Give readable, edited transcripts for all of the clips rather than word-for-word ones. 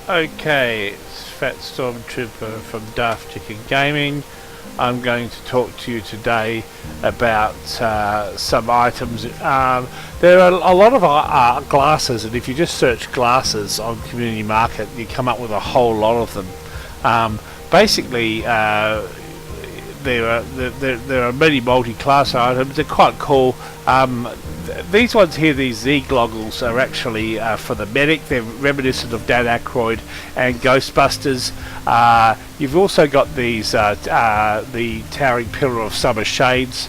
Okay, it's Fat Stormtrooper from Daft Chicken Gaming. I'm going to talk to you today about some items. There are a lot of glasses, and if you just search glasses on Community Market, you come up with a whole lot of them. Basically, there are many multi-class items. They're quite cool. These ones here, these Z goggles, are actually for the medic. They're reminiscent of Dan Aykroyd and Ghostbusters. You've also got these the Towering Pillar of Summer Shades,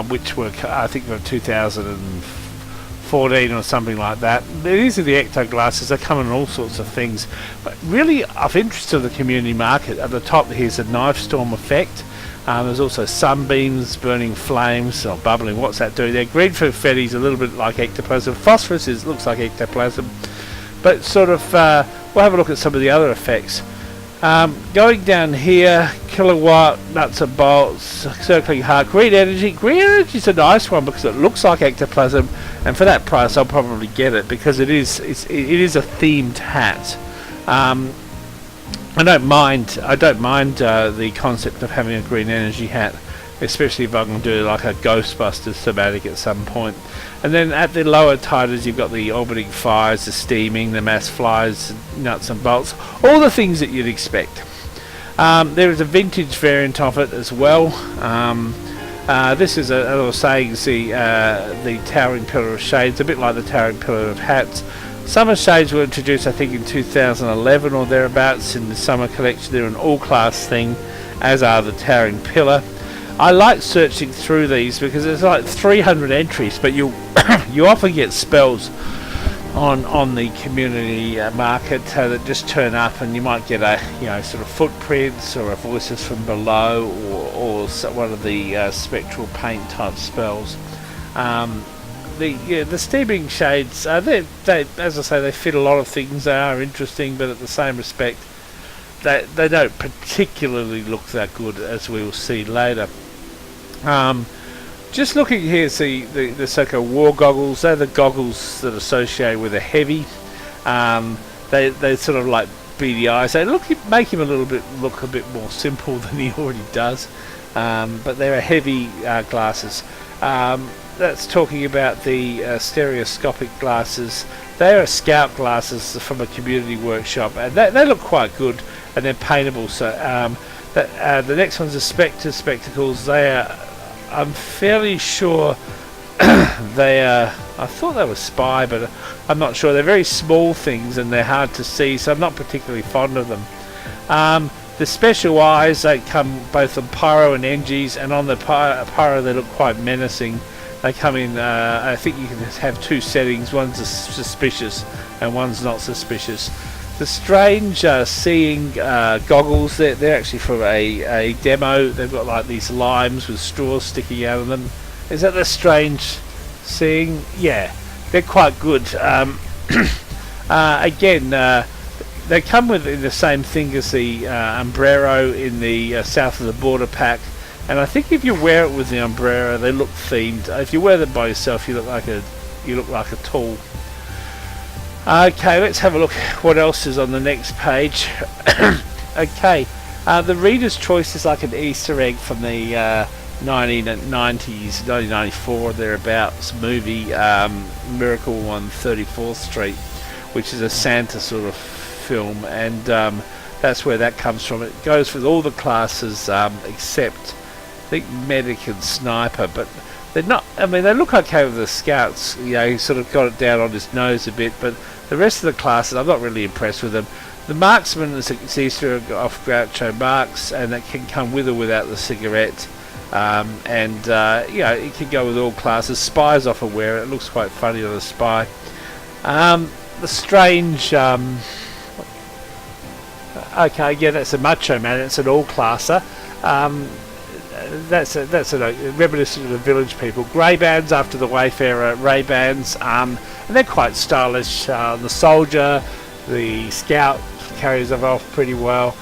which were, I think, from 2014 or something like that. These are the Ecto glasses. They come in all sorts of things, but really of interest to the community market. At the top here's a knife storm effect. There's also sunbeams, burning flames, or bubbling. What's that do there? Green confetti's a little bit like ectoplasm. Phosphorus looks like ectoplasm. But sort of, we'll have a look at some of the other effects. Going down here, kilowatt, nuts and bolts, circling heart, green energy. Green energy's a nice one because it looks like ectoplasm, and for that price I'll probably get it because it is a themed hat. I don't mind the concept of having a green energy hat, especially if I can do like a Ghostbusters thematic at some point. And then at the lower titles you've got the orbiting fires, the steaming, the mass flies, nuts and bolts, all the things that you'd expect. There is a vintage variant of it as well. This is, as I was saying, the Towering Pillar of Shades, a bit like the Towering Pillar of Hats. Summer Shades were introduced, I think, in 2011 or thereabouts in the summer collection. They're an all-class thing, as are the Towering Pillar. I like searching through these because there's like 300 entries, but you you often get spells on the community market that just turn up, and you might get a sort of footprints or a voices from below or one of the spectral paint type spells. The steaming shades, they as I say, they fit a lot of things. They are interesting, but at the same respect, they don't particularly look that good, as we will see later. Just looking here, see the so-called war goggles. They're the goggles that are associated with a heavy. They sort of like beady eyes. They make him look a bit more simple than he already does. But they're a heavy glasses. That's talking about the stereoscopic glasses. They are scout glasses from a community workshop, and they look quite good, and they're paintable. So the next one's the Spectre spectacles. They are, I'm fairly sure they are, I thought they were spy, but I'm not sure. They're very small things and they're hard to see, so I'm not particularly fond of them. The special eyes, they come both on Pyro and NGs, and on the Pyro they look quite menacing. They come in, I think you can have two settings. One's suspicious and one's not suspicious. The strange seeing goggles, they're actually from a demo. They've got like these limes with straws sticking out of them. Is that the strange seeing? Yeah, they're quite good. Again, they come with the same thing as the Umbrero in the South of the Border pack. And I think if you wear it with the umbrella, they look themed. If you wear them by yourself, you look like a tool. Okay, let's have a look what else is on the next page. Okay, the Reader's Choice is like an Easter egg from the 1990s, 1994 thereabouts movie, Miracle on 34th Street, which is a Santa sort of film, and that's where that comes from. It goes with all the classes except I think Medic and Sniper, but they're not. I mean, they look okay with the Scouts. He sort of got it down on his nose a bit, but the rest of the classes, I'm not really impressed with them. The Marksman is Easter off Groucho Marx, and that can come with or without the cigarette. and it can go with all classes. Spy's often wear it. It looks quite funny on a spy. The strange. Okay, yeah, that's a Macho Man. It's an all-classer. That's a reminiscent of the Village People. Grey-Bands after the Wayfarer Ray-Bans, and they're quite stylish. The Soldier, the Scout carries them off pretty well.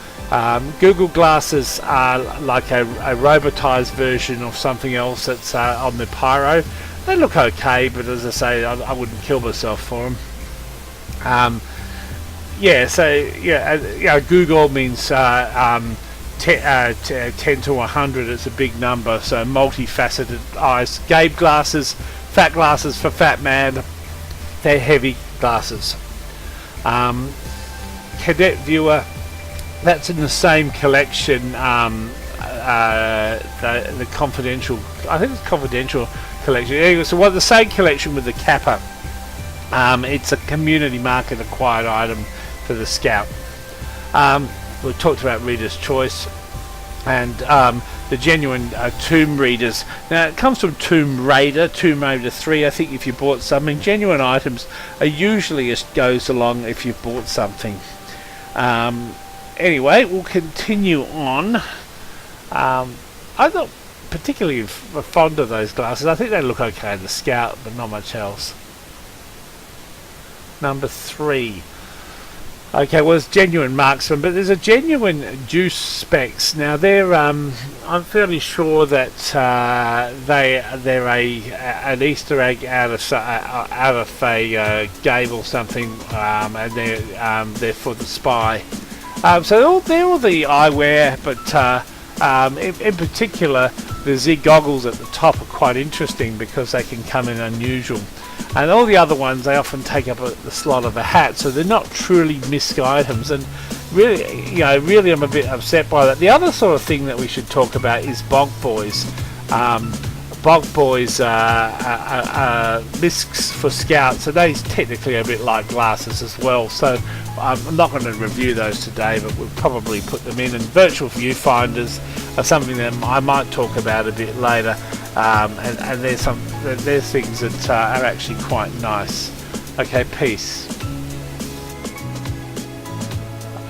Google glasses are like a robotized version of something else that's on the Pyro. They look okay, but as I say, I wouldn't kill myself for them. Google means 10 to 100. It's a big number, so multifaceted eyes. Gabe glasses, fat glasses for fat man. They're heavy glasses. Cadet Viewer, that's in the same collection. The confidential, I think it's confidential collection. Anyway, so the same collection with the Kappa. It's a community market acquired item for the Scout. We talked about Reader's Choice and the genuine Tomb Readers. Now it comes from Tomb Raider 3. I think if you bought something, genuine items are usually goes along if you've bought something. Anyway, we'll continue on. I'm not particularly fond of those glasses. I think they look okay in the Scout, but not much else. Number 3. Okay, well, it's genuine Marksman, but there's a genuine Juice Specs. Now they're, I'm fairly sure that they're an Easter egg out of a game or something, and they're for the Spy. So they're all the eyewear, but in particular, the Z goggles at the top are quite interesting because they can come in unusual. And all the other ones, they often take up the slot of a hat, so they're not truly misc items. And really, I'm a bit upset by that. The other sort of thing that we should talk about is Bonk Boys. Bonk Boys miscs for Scouts, so they're technically a bit like glasses as well. So I'm not going to review those today, but we'll probably put them in. And virtual viewfinders are something that I might talk about a bit later. And there's things that are actually quite nice. Okay, peace.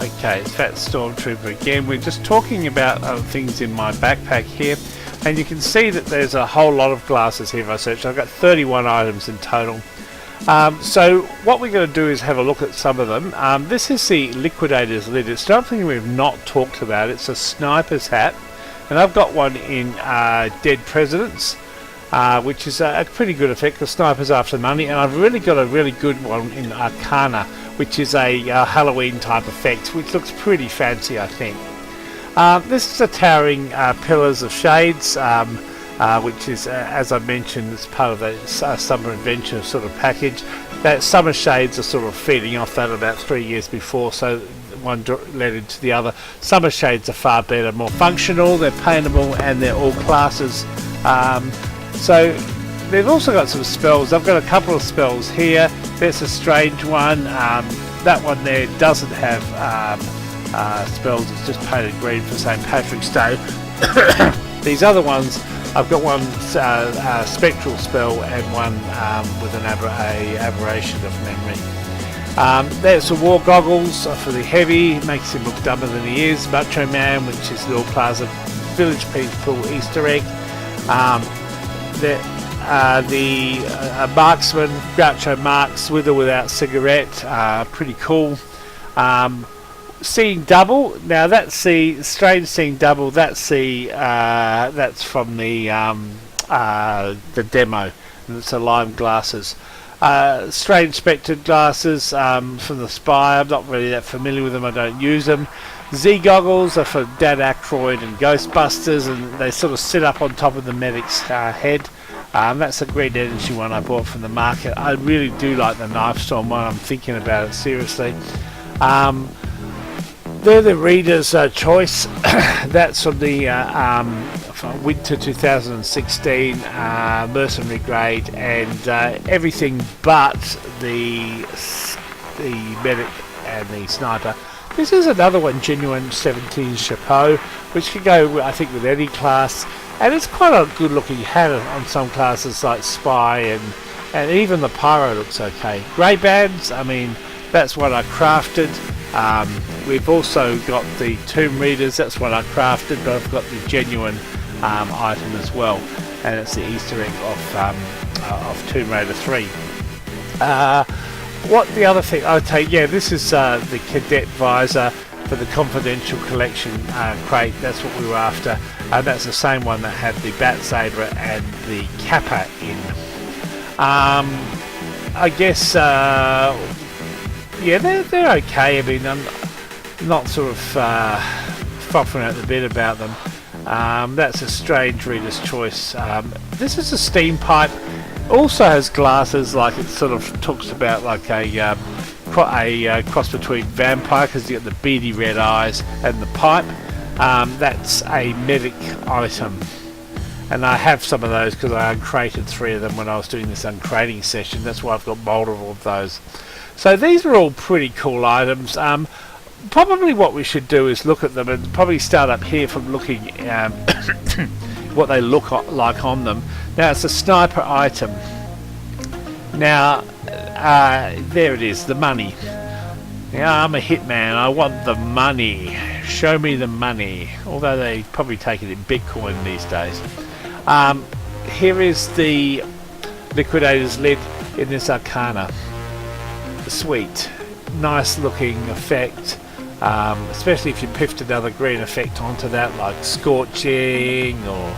Okay, it's Fat Stormtrooper again. We're just talking about things in my backpack here, and you can see that there's a whole lot of glasses here if I search. I've got 31 items in total. So what we're going to do is have a look at some of them. This is the Liquidator's lid. It's something we've not talked about. It's a sniper's hat. And I've got one in Dead Presidents, which is a pretty good effect. The sniper's after money, and I've really got a really good one in Arcana, which is a Halloween type effect, which looks pretty fancy, I think. This is a Towering Pillars of Shades, which is, as I mentioned, it's part of the Summer Adventure sort of package. That Summer Shades are sort of feeding off that about 3 years before, so one led into the other. Summer Shades are far better, more functional, they're paintable, and they're all classes. So they've also got some spells. I've got a couple of spells here. There's a strange one. That one there doesn't have spells, it's just painted green for St. Patrick's Day. These other ones, I've got one spectral spell and one with an aberration of memory. There's the War Goggles for the heavy, makes him look dumber than he is. Macho Man, which is Little Plaza Village People Easter egg. The Marksman, Groucho Marx, with or without cigarette, pretty cool. Seeing Double, now that's the strange Seeing Double. That's from the demo. And it's a lime glasses. Strange Spectred glasses from the Spy. I'm not really that familiar with them. I don't use them. Z goggles are for Dan Aykroyd and Ghostbusters, and they sort of sit up on top of the medic's head. That's a Green Energy one I bought from the market. I really do like the Knife Storm one. I'm thinking about it seriously. They're the Reader's Choice. That's from the Winter 2016 Mercenary Grade, and everything but the Medic and the Sniper. This is another one, genuine 17 Chapeau, which can go, I think, with any class, and it's quite a good looking hat on some classes like Spy, and even the Pyro looks okay. Grey bands, I mean, that's what I crafted. We've also got the Tomb Readers, that's what I crafted, but I've got the genuine item as well, and it's the Easter egg of Tomb Raider 3. What the other thing I'd take, yeah, this is the cadet visor for the confidential collection crate. That's what we were after, and that's the same one that had the Bat Saber and the Kappa in. I guess yeah, they're okay. I mean, I'm not sort of frothing at the bit about them. That's a strange reader's choice. This is a steam pipe. Also has glasses, like it sort of talks about like a cross between vampire, because you get the beady red eyes and the pipe. That's a medic item, and I have some of those because I uncrated 3 of them when I was doing this uncrating session. That's why I've got multiple of those. So these are all pretty cool items. Probably what we should do is look at them and probably start up here from looking what they look like on them. Now it's a sniper item. Now there it is, the money. Yeah, I'm a hitman, I want the money. Show me the money. Although they probably take it in Bitcoin these days. Here is the Liquidator's lid in this Arcana. Sweet, nice looking effect. Especially if you piffed another green effect onto that, like Scorching or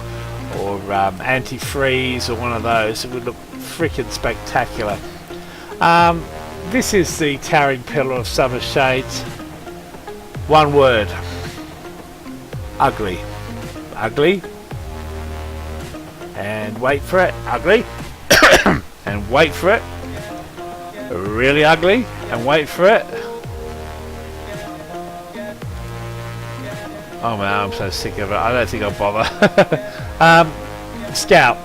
Antifreeze or one of those, it would look freaking spectacular. This is the Towering Pillar of Summer Shades. One word: ugly. Ugly. And wait for it. Ugly. And wait for it. Really ugly. And wait for it. Oh man, I'm so sick of it. I don't think I'll bother. Scout.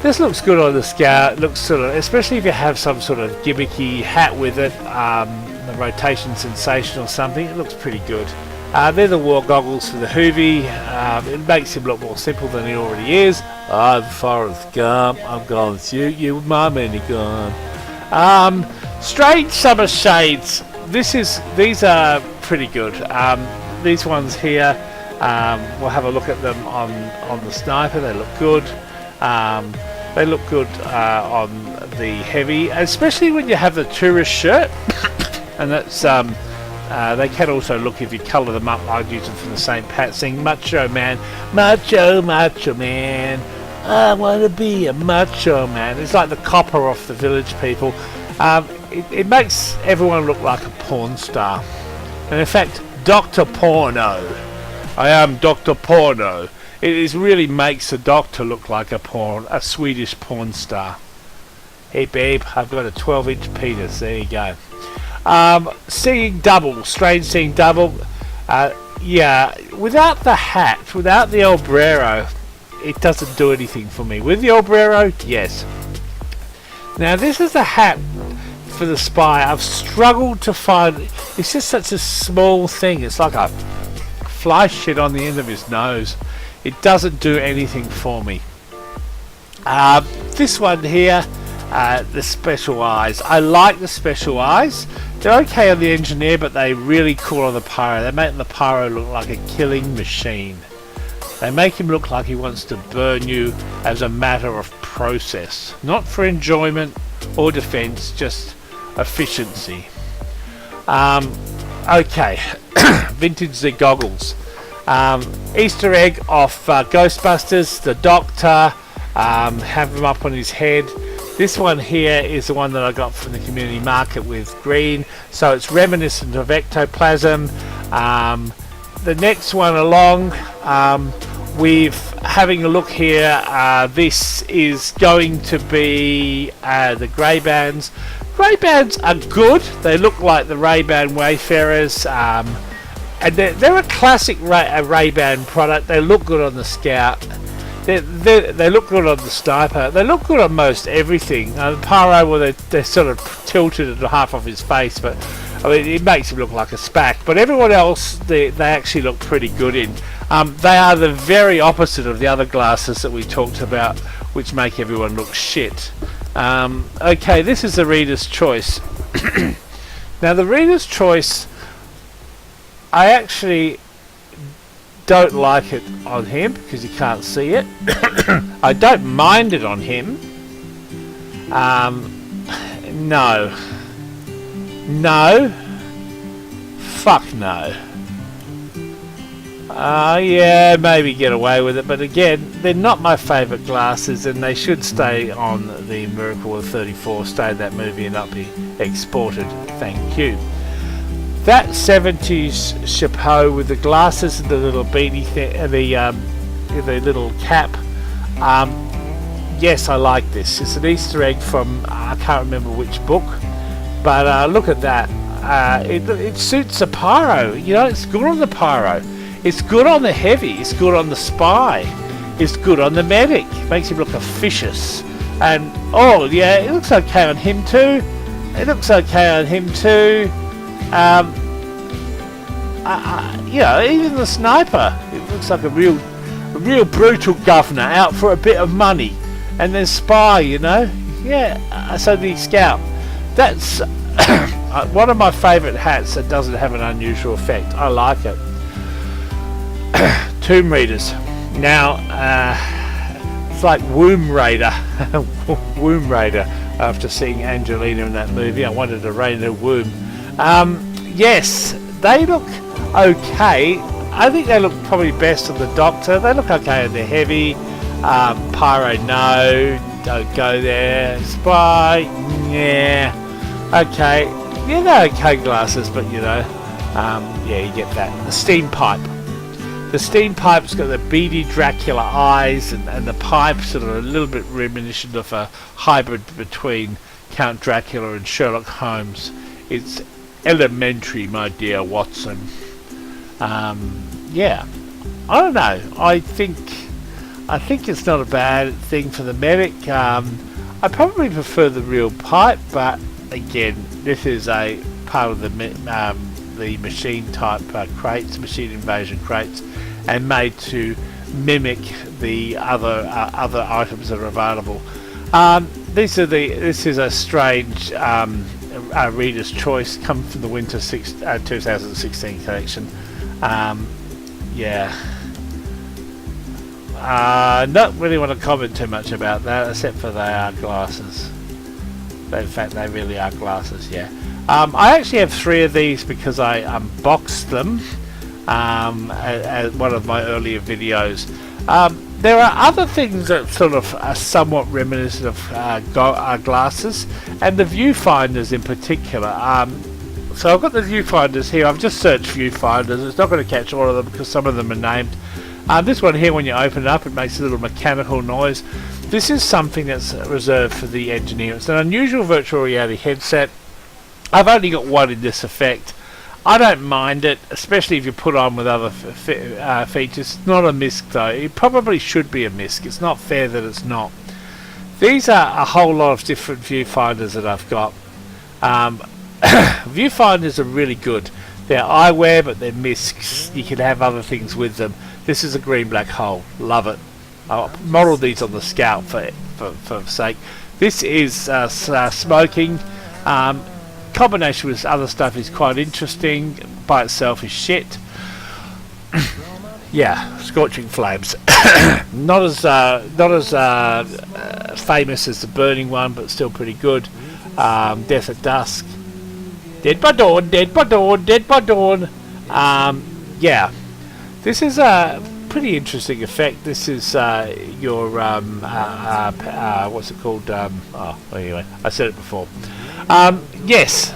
This looks good on the Scout. It looks sort of, especially if you have some sort of gimmicky hat with it, the rotation sensation or something. It looks pretty good. They're the war goggles for the Hoovy. It makes him look more simple than he already is. I'm Forrest Gump. I'm going to shoot you with my minigun. Strange Summer Shades. These are pretty good. These ones here, we'll have a look at them on the Sniper. They look good. They look good on the Heavy, especially when you have the tourist shirt. And that's they can also look, if you colour them up. I'd use them from the St. Pat sing Macho Man, Macho Man, I want to be a macho man. It's like the copper off the Village People. It makes everyone look like a porn star. And in fact, Dr. Porno. I am Dr. Porno. It really makes a doctor look like a Swedish porn star. Hey babe, I've got a 12-inch penis. There you go. Seeing double, strange seeing double. Yeah, without the hat, without the Obrero, it doesn't do anything for me. With the Obrero, yes. Now this is the hat for the Spy. I've struggled to find. It's just such a small thing. It's like a fly shit on the end of his nose. It doesn't do anything for me. This one here, the special eyes. I like the special eyes. They're okay on the Engineer, but they're really cool on the Pyro. They make the Pyro look like a killing machine. They make him look like he wants to burn you as a matter of process. Not for enjoyment or defense, just efficiency. Okay, vintage the goggles. Easter egg off Ghostbusters, the Doctor, have him up on his head. This one here is the one that I got from the community market with green, so it's reminiscent of ectoplasm. The next one along, we've having a look here. This is going to be the Grey Bands. Grey Bands are good. They look like the Ray-Ban Wayfarers, and they're a classic Ray-Ban product. They look good on the Scout. They look good on the Sniper. They look good on most everything. The Pyro, well, they're sort of tilted at half of his face, but I mean, it makes him look like a spack, but everyone else, they actually look pretty good in. They are the very opposite of the other glasses that we talked about, which make everyone look shit. Okay, this is the Reader's Choice. Now, the Reader's Choice, I actually don't like it on him because you can't see it. I don't mind it on him. No. No. Fuck no. Yeah, maybe get away with it, but again, they're not my favourite glasses, and they should stay on the Miracle of 34, stay in that movie and not be exported. Thank you. That 70s chapeau with the glasses and the little beanie the little cap. Yes, I like this. It's an Easter egg from I can't remember which book, but look at that. It suits the pyro. You know, it's good on the pyro. It's good on the heavy. It's good on the spy. It's good on the medic. Makes him look officious. And oh yeah, it looks okay on him too. It looks okay on him too. You know, even the sniper. It looks like a real brutal governor out for a bit of money. And then spy, you know. Yeah. So the scout. That's one of my favourite hats that doesn't have an unusual effect. I like it. Tomb Raiders. Now, it's like Womb Raider. Womb Raider. After seeing Angelina in that movie, I wanted to raid her womb. Yes, they look okay. I think they look probably best on the Doctor. They look okay on the heavy. Pyro, no. Don't go there. Spy, yeah. Okay. Yeah, they're okay glasses, but you know, yeah, you get that. The steam pipe. The steam pipe's got the beady Dracula eyes, and the pipe's sort of a little bit reminiscent of a hybrid between Count Dracula and Sherlock Holmes. It's elementary, my dear Watson. Yeah, I don't know. I think it's not a bad thing for the medic. I probably prefer the real pipe, but again, this is a part of the machine type crates, machine invasion crates, and made to mimic the other items that are available. This is a strange Reader's Choice, come from the Winter 2016 collection. Yeah. Not really want to comment too much about that, except for they are glasses. In fact, they really are glasses, yeah. I actually have 3 of these because I unboxed them as one of my earlier videos. There are other things that sort of are somewhat reminiscent of glasses, and the viewfinders in particular. So I've got the viewfinders here. I've just searched viewfinders. It's not going to catch all of them because some of them are named. This one here, when you open it up, it makes a little mechanical noise. This is something that's reserved for the engineer. It's an unusual virtual reality headset. I've only got one in this effect. I don't mind it, especially if you put on with other features. It's not a MISC though. It probably should be a MISC. It's not fair that it's not. These are a whole lot of different viewfinders that I've got. Viewfinders are really good. They're eyewear, but they're MISCs. You can have other things with them. This is a green black hole. Love it. I'll model these on the Scout for sake. This is smoking. Combination with other stuff is quite interesting. By itself is shit. Yeah, scorching flames. not as famous as the burning one, but still pretty good. Death at dusk. Dead by dawn. Dead by dawn. Dead by dawn. Yeah, this is a pretty interesting effect. This is your what's it called? Oh, anyway, I said it before. Yes,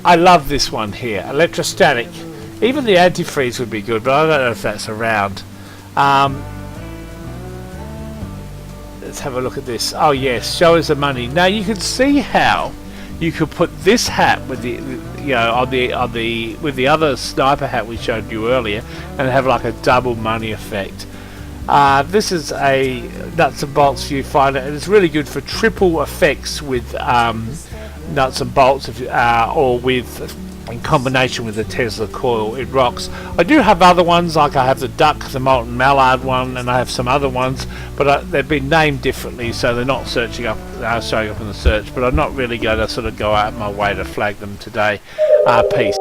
I love this one here. Electrostatic. Even the antifreeze would be good, but I don't know if that's around. Let's have a look at this. Oh yes, show us the money. Now you can see how you could put this hat with the, you know, on the with the other sniper hat we showed you earlier, and have like a double money effect. This is a nuts and bolts viewfinder, and it's really good for triple effects with nuts and bolts, or with in combination with the Tesla coil, it rocks. I do have other ones, like I have the Duck, the Molten Mallard one, and I have some other ones, but they've been named differently, so they're not showing up in the search. But I'm not really going to sort of go out of my way to flag them today. Peace.